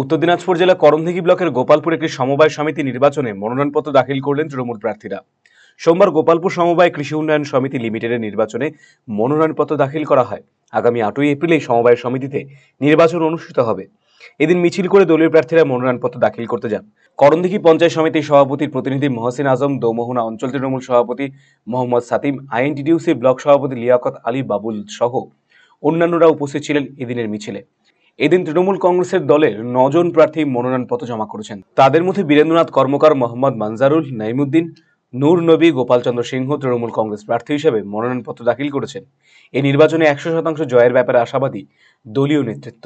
উত্তর দিনাজপুর জেলা করণদিঘি ব্লকের গোপালপুর একটি সমবায় সমিতি নির্বাচনে মনোনয়নপত্র দাখিল করলেন তৃণমূল প্রার্থীরা। সোমবার গোপালপুর সমবায় কৃষি উন্নয়ন সমিতি লিমিটেডের নির্বাচনে মনোনয়নপত্র দাখিল করা হয়। আগামী 8ই এপ্রিল এই সমবায় সমিতিতে নির্বাচন অনুষ্ঠিত হবে। এদিন মিছিল করে দলীয় প্রার্থীরা মনোনয়নপত্র দাখিল করতে যান। করণদিঘি পঞ্চায়েত সমিতির সভাপতির প্রতিনিধি মহসিন আজম, দৌমোহনা অঞ্চল তৃণমূল সভাপতি মোহাম্মদ সাতিম, আইএনটিডিউসি ব্লক সভাপতি লিয়াকত আলী বাবুল সহ অন্যান্যরা উপস্থিত ছিলেন এদিনের মিছিলে। এদিন তৃণমূল কংগ্রেসের দলের 9 জন প্রার্থী মনোনয়নপত্র জমা করেছেন। তাদের মধ্যে বীরেন্দ্রনাথ কর্মকার, মোহাম্মদ মানজারুল, নাইমুদ্দিন, নূর নবী, গোপালচন্দ্র সিংহ তৃণমূল কংগ্রেস প্রার্থী হিসেবে মনোনয়নপত্র দাখিল করেছেন। এই নির্বাচনে 100% জয়ের ব্যাপারে আশাবাদী দলীয় নেতৃত্ব।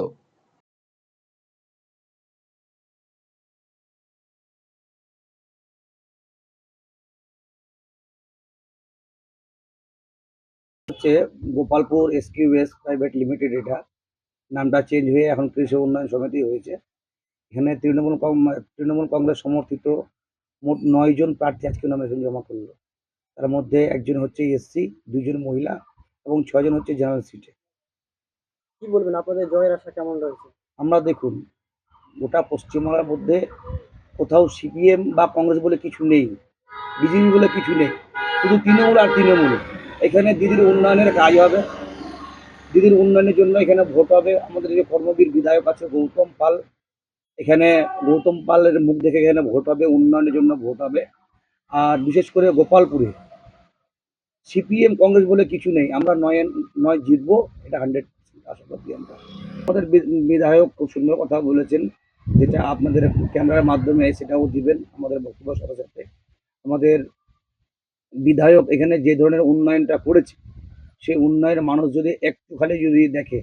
হচ্ছে গোপালপুর এসকিউএস প্রাইভেট লিমিটেড, এটা নামটা চেঞ্জ হয়ে এখন কৃষি উন্নয়ন সমিতি হয়েছে। এখানে তৃণমূল কংগ্রেস সমর্থিত মোট 9 জন প্রার্থী আজকে নমিনেশন জমা করলো। তার মধ্যে একজন হচ্ছে এসসি, 2 জন মহিলা এবং 6 জন হচ্ছে জেনারেল সিটে। কি বলবেন, আপনাদের জয়ের আশা কেমন রয়েছে? আমরা দেখুন, গোটা পশ্চিমবাংলার মধ্যে কোথাও সিপিএম বা কংগ্রেস বলে কিছু নেই, বিজেপি বলে কিছু নেই, শুধু তৃণমূল আর তৃণমূল। এখানে দিদির উন্নয়নের কাজ হবে, দিদির উন্নয়নের জন্য এখানে ভোট হবে। আমাদের যে কর্মবীর বিধায়ক আছে গৌতম পাল, এখানে গৌতম পালের মুখ দেখে এখানে ভোট হবে, উন্নয়নের জন্য ভোট হবে। আর বিশেষ করে গোপালপুরে সিপিএম কংগ্রেস বলে কিছু নেই, আমরা নয় নয় জিতবো, এটা 100% আশাবাদী আমরা। আমাদের বিধায়ক খুব সুন্দর কথা বলেছেন, যেটা আপনাদের ক্যামেরার মাধ্যমে সেটাও দিবেন আমাদের বক্তব্য সাথে সাথে। আমাদের বিধায়ক এখানে যে ধরনের উন্নয়নটা করেছে, সেই উন্নয়নের মানুষ যদি একটুখানি যদি দেখে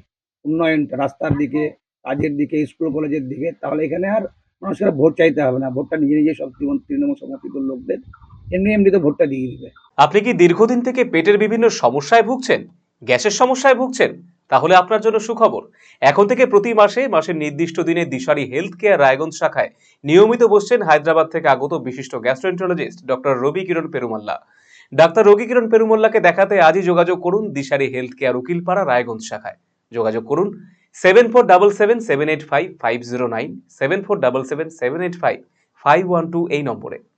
উন্নয়নটা, রাস্তার দিকে, কাজের দিকে, স্কুল কলেজের দিকে, তাহলে এখানে আর মানুষের ভোট চাইতে হবে না। ভোটটা নিজে নিজে সব তৃণমূল সমর্থিত লোকদের এমনিতে ভোটটা দিয়ে দিবে। আপনি কি দীর্ঘদিন থেকে পেটের বিভিন্ন সমস্যায় ভুগছেন, গ্যাসের সমস্যায় ভুগছেন? তাহলে আপনার জন্য সুখবর। এখন থেকে প্রতি মাসের নির্দিষ্ট দিনে দিশারি হেলথ কেয়ার রায়গঞ্জ শাখায় নিয়মিত বসছেন হায়দ্রাবাদ থেকে আগত বিশিষ্ট গ্যাস্ট্রোএন্টারোলজিস্ট ডক্টর রবি কিরণ পেরুমাল্লা। ডাক্তার রবি কিরণ পেরুমাল্লাকে দেখাতে আজই যোগাযোগ করুন দিশারি হেলথ কেয়ার উকিলপাড়া রায়গঞ্জ শাখায়। যোগাযোগ করুন 7477785509, 7477785512 এই নম্বরে।